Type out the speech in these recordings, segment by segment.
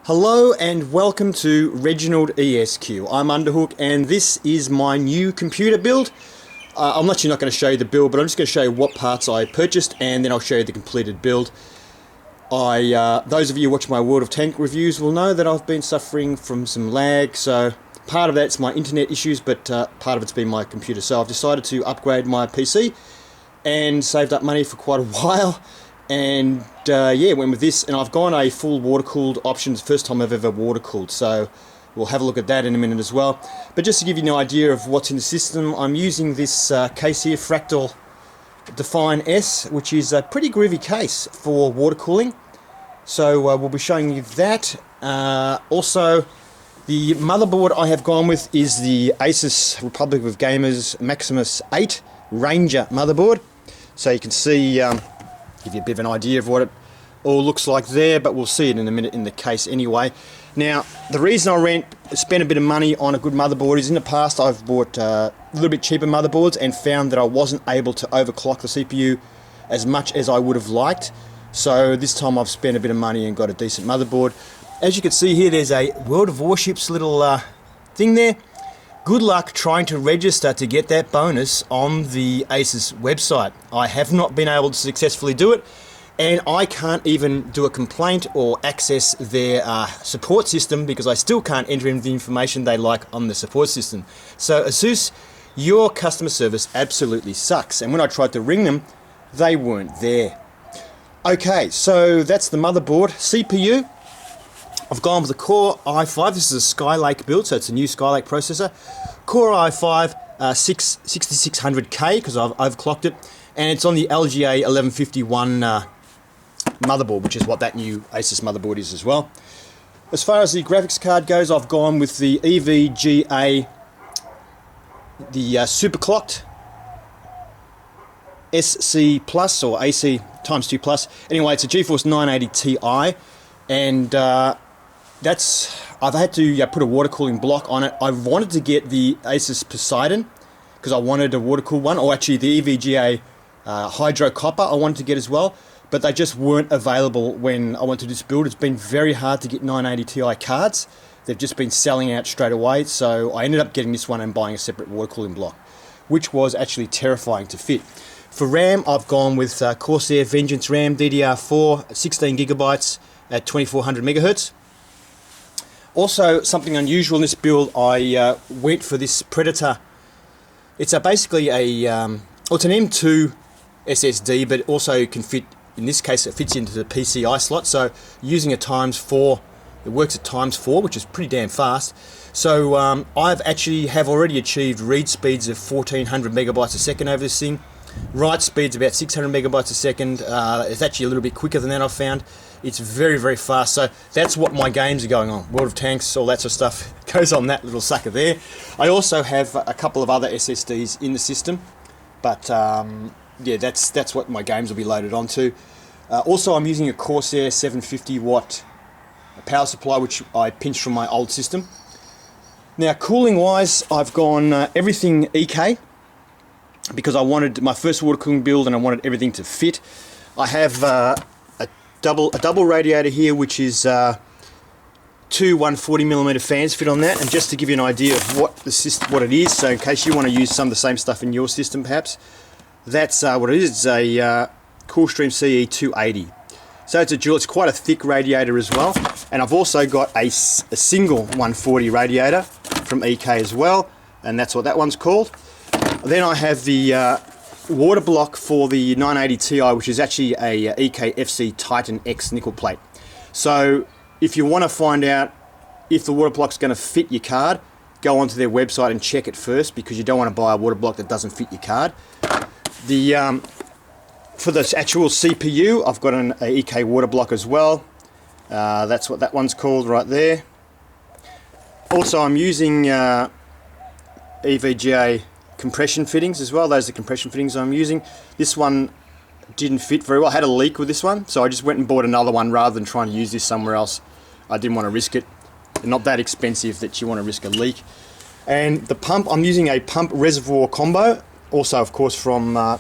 Hello and welcome to ReginaldESQ. I'm Underhook and this is my new computer build. I'm actually not going to show you the build, but I'm just going to show you what parts I purchased and then I'll show you the completed build. Those of you watching my World of Tank reviews will know that I've been suffering from some lag, so part of that's my internet issues, but part of it's been my computer. So I've decided to upgrade my PC and saved up money for quite a while. And yeah, went with this, and I've gone a full water-cooled option. It's the first time I've ever water-cooled, so we'll have a look at that in a minute as well. But just to give you an idea of what's in the system, I'm using this case here, Fractal Define S, which is a pretty groovy case for water cooling. So we'll be showing you that. Also, the motherboard I have gone with is the Asus Republic of Gamers Maximus 8 Ranger motherboard. So you can see, give you a bit of an idea of what it all looks like there, but we'll see it in a minute in the case anyway. Now, the reason I spent a bit of money on a good motherboard is in the past I've bought a little bit cheaper motherboards and found that I wasn't able to overclock the CPU as much as I would have liked. So this time I've spent a bit of money and got a decent motherboard. As you can see here, there's a World of Warships little thing there. Good luck trying to register to get that bonus on the Asus website. I have not been able to successfully do it, and I can't even do a complaint or access their support system because I still can't enter in the information they like on the support system. So Asus, your customer service absolutely sucks, and when I tried to ring them, they weren't there. Okay, so that's the motherboard. CPU, I've gone with the Core i5. This is a Skylake build, so it's a new Skylake processor. Core i5 6600K, because I've overclocked it, and it's on the LGA 1151 motherboard, which is what that new Asus motherboard is as well. As far as the graphics card goes, I've gone with the EVGA, the superclocked SC Plus, or AC times 2 Plus. Anyway, it's a GeForce 980 Ti, and I've had to put a water cooling block on it. I wanted to get the Asus Poseidon because I wanted a water cooled one, or actually the EVGA Hydro Copper I wanted to get as well, but they just weren't available when I went to this build. It's been very hard to get 980 Ti cards. They've just been selling out straight away, so I ended up getting this one and buying a separate water cooling block, which was actually terrifying to fit. For RAM, I've gone with Corsair Vengeance RAM DDR4, 16 gigabytes at 2400 megahertz. Also, something unusual in this build, I went for this Predator. It's basically it's an M2 SSD, but also can fit, in this case, it fits into the PCI slot. So using a ×4, it works at ×4, which is pretty damn fast. So I've actually already achieved read speeds of 1400 megabytes a second over this thing. Write speed's about 600 megabytes a second. It's actually a little bit quicker than that, I've found. It's very, very fast. So that's what my games are going on. World of Tanks, all that sort of stuff goes on that little sucker there. I also have a couple of other SSDs in the system, but yeah, that's what my games will be loaded onto. Also, I'm using a Corsair 750 watt power supply, which I pinched from my old system. Now, cooling wise, I've gone everything EK, because I wanted my first water cooling build and I wanted everything to fit. I have a double radiator here, which is two 140mm fans fit on that. And just to give you an idea of what it is, so in case you want to use some of the same stuff in your system, perhaps, that's what it is. It's a Coolstream CE 280. So it's a dual. It's quite a thick radiator as well. And I've also got a single 140 radiator from EK as well, and that's what that one's called. Then I have the water block for the 980 Ti, which is actually a EK FC Titan X nickel plate. So if you want to find out if the water block's going to fit your card, go onto their website and check it first, because you don't want to buy a water block that doesn't fit your card. For the actual CPU, I've got an EK water block as well. That's what that one's called right there. Also, I'm using EVGA compression fittings as well. Those are the compression fittings I'm using. This one didn't fit very well. I had a leak with this one, so I just went and bought another one rather than trying to use this somewhere else. I didn't want to risk it. They're not that expensive that you want to risk a leak. And the pump, I'm using a pump reservoir combo, also of course from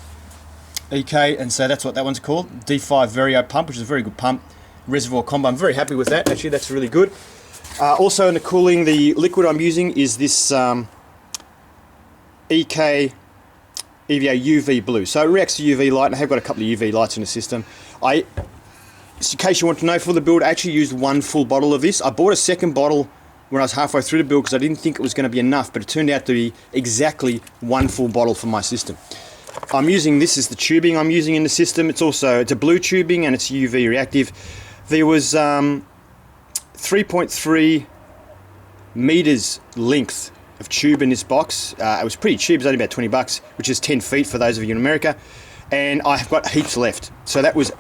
EK, and so that's what that one's called, D5 Vario pump, which is a very good pump. reservoir combo. I'm very happy with that, actually. That's really good. Also in the cooling, the liquid I'm using is this EK EVA UV blue. So it reacts to UV light, and I have got a couple of UV lights in the system. Just in case you want to know, for the build, I actually used one full bottle of this. I bought a second bottle when I was halfway through the build because I didn't think it was going to be enough, but it turned out to be exactly one full bottle for my system. I'm using this as the tubing I'm using in the system. It's a blue tubing and it's UV reactive. There was 3.3 meters length of tube in this box. It was pretty cheap. It was only about 20 bucks, which is 10 feet for those of you in America. And I have got heaps left. So that was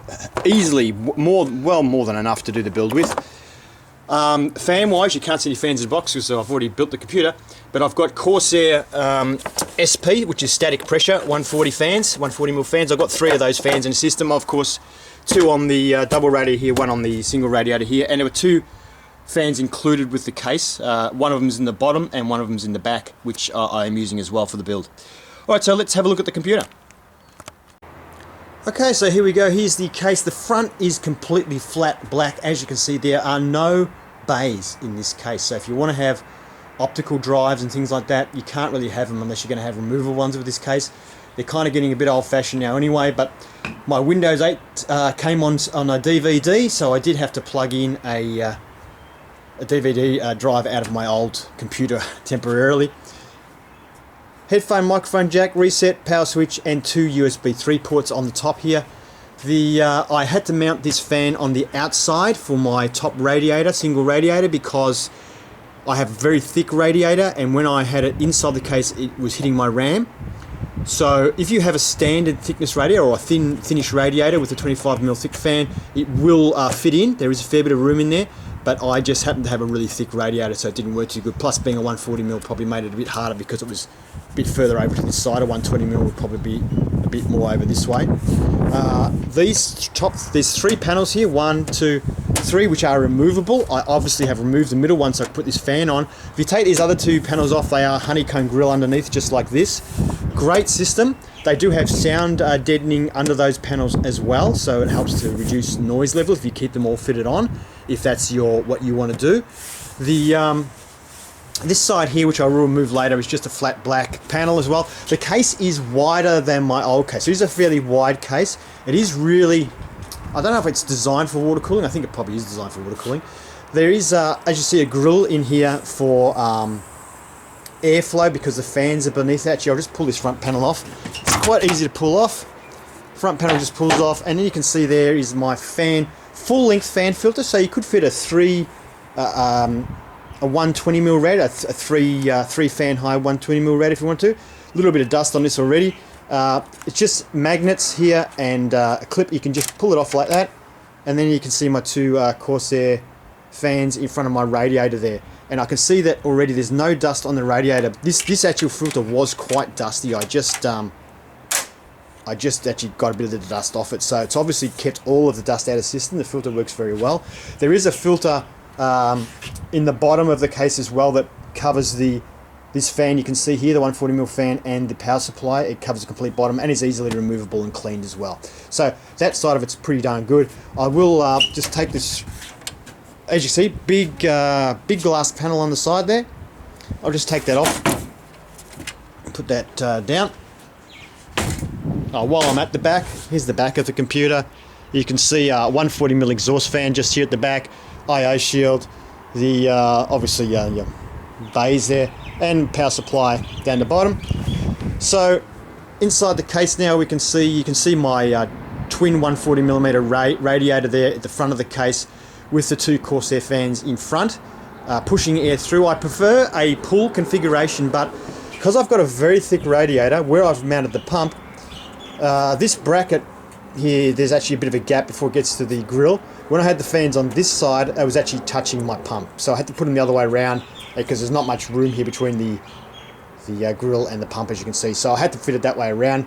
easily well more than enough to do the build with. Fan wise, you can't see any fans in the box because I've already built the computer, but I've got Corsair SP, which is static pressure, 140 fans, 140mm fans. I've got 3 of those fans in the system. Of course, 2 on the double radiator here, 1 on the single radiator here, and there were 2 fans included with the case. One of them is in the bottom and one of them is in the back, which I am using as well for the build. Alright, so let's have a look at the computer. Okay, so here we go. Here's the case. The front is completely flat black. As you can see, there are no bays in this case. So if you want to have optical drives and things like that, you can't really have them unless you're going to have removable ones with this case. They're kind of getting a bit old-fashioned now anyway, but my Windows 8 came on a DVD, so I did have to plug in a DVD drive out of my old computer temporarily. Headphone, microphone jack, reset, power switch, and 2 USB 3 ports on the top here. I had to mount this fan on the outside for my top radiator, single radiator, because I have a very thick radiator, and when I had it inside the case, it was hitting my RAM. So if you have a standard thickness radiator or a thinnish radiator with a 25mm thick fan, it will fit in. There is a fair bit of room in there, but I just happened to have a really thick radiator, so it didn't work too good. Plus, being a 140mm probably made it a bit harder because it was a bit further over to this side. A 120mm would probably be a bit more over this way. There's 3 panels here, 1, 2, 3, which are removable. I obviously have removed the middle one so I can put this fan on. If you take these other 2 panels off, they are honeycomb grill underneath, just like this. Great system. They do have sound deadening under those panels as well, so it helps to reduce noise level if you keep them all fitted on, if that's what you want to do. This side here, which I will remove later, is just a flat black panel as well. The case is wider than my old case. It is a fairly wide case. It is really, I don't know if it's designed for water cooling. I think it probably is designed for water cooling. There is, as you see, a grill in here for airflow because the fans are beneath. Actually, I'll just pull this front panel off. It's quite easy to pull off. Front panel just pulls off, and then you can see there is my fan, full-length fan filter. So you could fit a 120mm radiator, a 3 fan high 120mm radiator if you want to. A little bit of dust on this already. It's just magnets here and a clip. You can just pull it off like that, and then you can see my 2 Corsair fans in front of my radiator there. And I can see that already there's no dust on the radiator. This actual filter was quite dusty. I just actually got a bit of the dust off it, so it's obviously kept all of the dust out of the system. The filter works very well. There is a filter in the bottom of the case as well that covers this fan. You can see here the 140mm fan and the power supply. It covers the complete bottom and is easily removable and cleaned as well. So that side of it's pretty darn good. I will just take this, as you see, big glass panel on the side there. I'll just take that off, put that down. While I'm at the back, here's the back of the computer. You can see 140mm exhaust fan just here at the back, I/O shield, the obviously your bays there, and power supply down the bottom. So inside the case now, you can see my twin 140mm radiator there at the front of the case with the 2 Corsair fans in front, pushing air through. I prefer a pull configuration, but because I've got a very thick radiator where I've mounted the pump, this bracket here, there's actually a bit of a gap before it gets to the grill. When I had the fans on this side, I was actually touching my pump, so I had to put them the other way around because there's not much room here between the grill and the pump, as you can see, so I had to fit it that way around.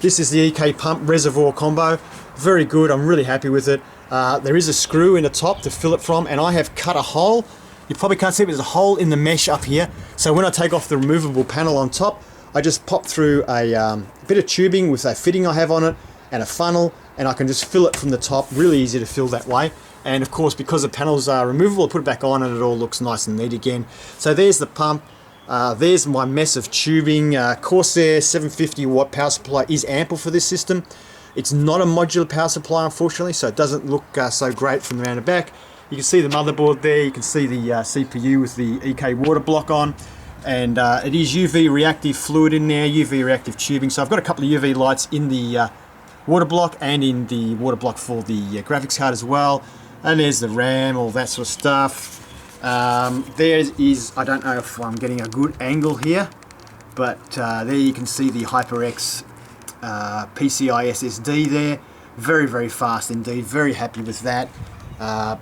This is the EK pump reservoir combo. Very good. I'm really happy with it. There is a screw in the top to fill it from, and I have cut a hole. You probably can't see it, but there's a hole in the mesh up here, so when I take off the removable panel on top, I just pop through a bit of tubing with a fitting I have on it and a funnel, and I can just fill it from the top. Really easy to fill that way. And of course, because the panels are removable, I put it back on and it all looks nice and neat again. So there's the pump. There's my mess of tubing. Corsair 750 watt power supply is ample for this system. It's not a modular power supply, unfortunately, so it doesn't look so great from around the back. You can see the motherboard there. You can see the CPU with the EK water block on. And it is UV reactive fluid in there, UV reactive tubing. So I've got a couple of UV lights in the water block and in the water block for the graphics card as well. And there's the RAM, all that sort of stuff. There is, I don't know if I'm getting a good angle here, but there you can see the HyperX PCI SSD there. Very, very fast indeed. Very happy with that. Oh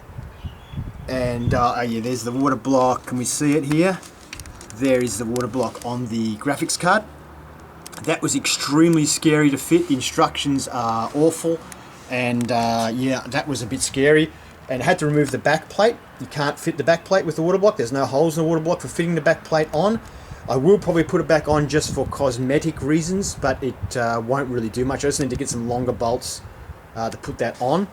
yeah, there's the water block. Can we see it here? There is the water block on the graphics card. That was extremely scary to fit. The instructions are awful, and yeah, that was a bit scary. And I had to remove the back plate. You can't fit the back plate with the water block. There's no holes in the water block for fitting the back plate on. I will probably put it back on just for cosmetic reasons, but it won't really do much. I just need to get some longer bolts to put that on.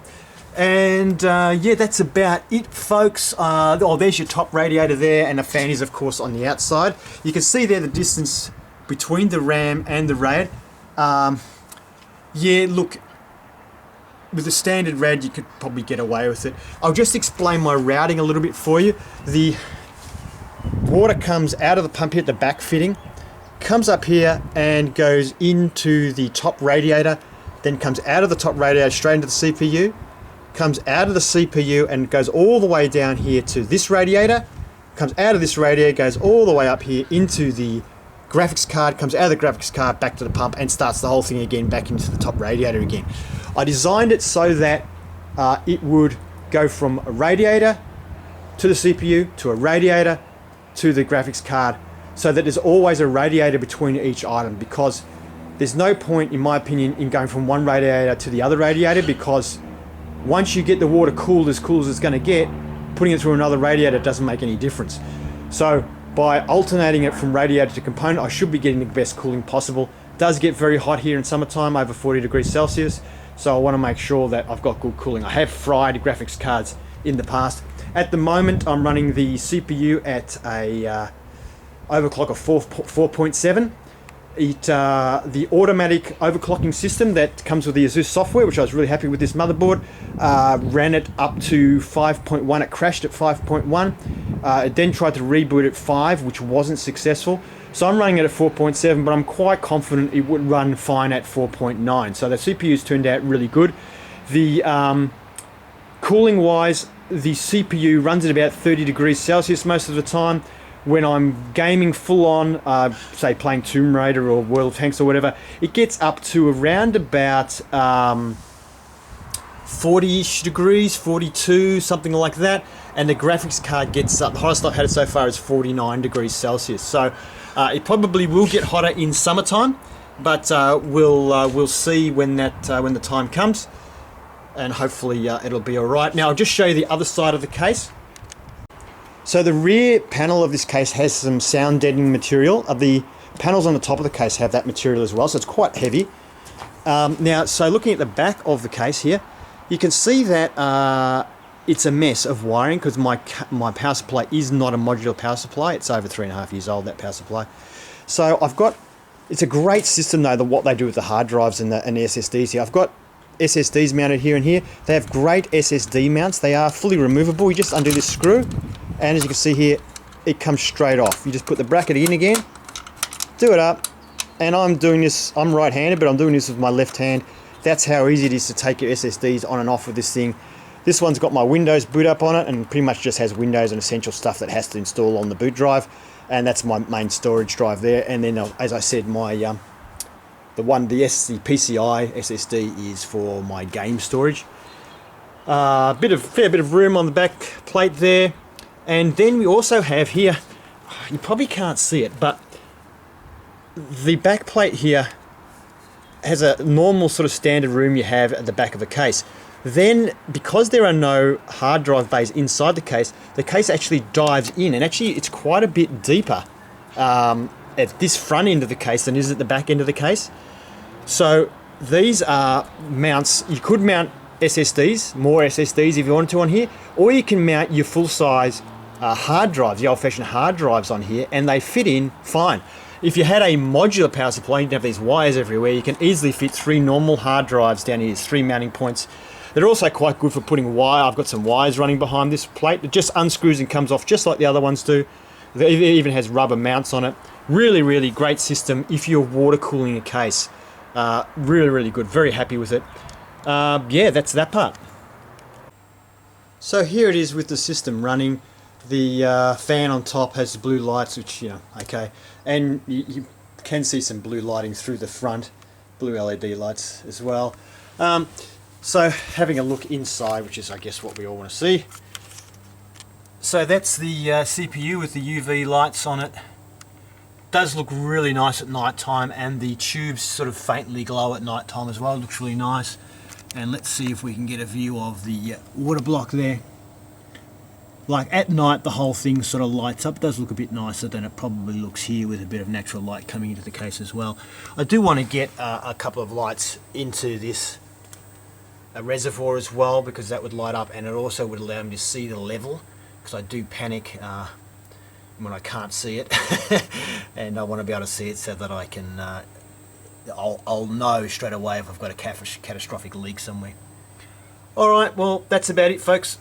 And yeah, that's about it, folks. Oh, there's your top radiator there, and the fan is, of course, on the outside. You can see there the distance between the RAM and the RAD. Yeah, look, with the standard RAD, you could probably get away with it. I'll just explain my routing a little bit for you. The water comes out of the pump here at the back fitting, comes up here and goes into the top radiator, then comes out of the top radiator straight into the CPU, comes out of the CPU and goes all the way down here to this radiator, comes out of this radiator, goes all the way up here into the graphics card, comes out of the graphics card back to the pump and starts the whole thing again back into the top radiator again. I designed it so that it would go from a radiator to the CPU to a radiator to the graphics card, so that there's always a radiator between each item, because there's no point, in my opinion, in going from one radiator to the other radiator, because once you get the water cool as it's going to get, putting it through another radiator doesn't make any difference. So by alternating it from radiator to component, I should be getting the best cooling possible. It does get very hot here in summertime, over 40 degrees Celsius, so I want to make sure that I've got good cooling. I have fried graphics cards in the past. At the moment, I'm running the CPU at a overclock of 4.7. The automatic overclocking system that comes with the ASUS software, which I was really happy with this motherboard, ran it up to 5.1. It crashed at 5.1. It then tried to reboot at 5, which wasn't successful. So I'm running it at 4.7, but I'm quite confident it would run fine at 4.9. So the CPU's turned out really good. The cooling wise, the CPU runs at about 30 degrees Celsius most of the time. When I'm gaming full on, say playing Tomb Raider or World of Tanks or whatever, it gets up to around about 40-ish degrees, 42, something like that. And the graphics card gets up, the hottest I've had it so far is 49 degrees Celsius. So it probably will get hotter in summertime, but we'll see when the time comes. And hopefully it'll be all right. Now I'll just show you the other side of the case. So the rear panel of this case has some sound deadening material. The panels on the top of the case have that material as well, so it's quite heavy. Now, so looking at the back of the case here, you can see that it's a mess of wiring, because my power supply is not a modular power supply. It's over 3.5 years old, that power supply. So it's a great system though, what they do with the hard drives and the SSDs here. I've got SSDs mounted here and here. They have great SSD mounts. They are fully removable. You just undo this screw, and as you can see here, it comes straight off. You just put the bracket in again, do it up, and I'm right-handed, but I'm doing this with my left hand. That's how easy it is to take your SSDs on and off with this thing. This one's got my Windows boot up on it, and pretty much just has Windows and essential stuff that has to install on the boot drive, and that's my main storage drive there. And then, as I said, my the PCI SSD is for my game storage. Fair bit of room on the back plate there. And then we also have here, you probably can't see it, but the back plate here has a normal sort of standard room you have at the back of a case. Then, because there are no hard drive bays inside the case actually dives in, and actually it's quite a bit deeper at this front end of the case than is at the back end of the case. So these are mounts. You could mount SSDs, more SSDs if you wanted to on here, or you can mount your full-size hard drives, the old-fashioned hard drives on here, and they fit in fine. If you had a modular power supply, you didn't have these wires everywhere, you can easily fit 3 normal hard drives down here. There's 3 mounting points. They're also quite good for putting wire. I've got some wires running behind this plate. It just unscrews and comes off just like the other ones do. It even has rubber mounts on it. Really, really great system if you're water cooling a case. Really, really good. Very happy with it. Yeah, that's that part. So here it is with the system running. The fan on top has the blue lights, which, you know, okay. And you can see some blue lighting through the front. Blue LED lights as well. So having a look inside, which is I guess what we all want to see. So that's the CPU with the UV lights on it. Does look really nice at night time, and the tubes sort of faintly glow at night time as well. It looks really nice. And let's see if we can get a view of the water block there. Like at night the whole thing sort of lights up. It does look a bit nicer than it probably looks here with a bit of natural light coming into the case as well. I do want to get a couple of lights into this reservoir as well, because that would light up, and it also would allow me to see the level, because I do panic when I can't see it and I want to be able to see it so that I can I'll know straight away if I've got a catastrophic leak somewhere. Alright, well that's about it folks.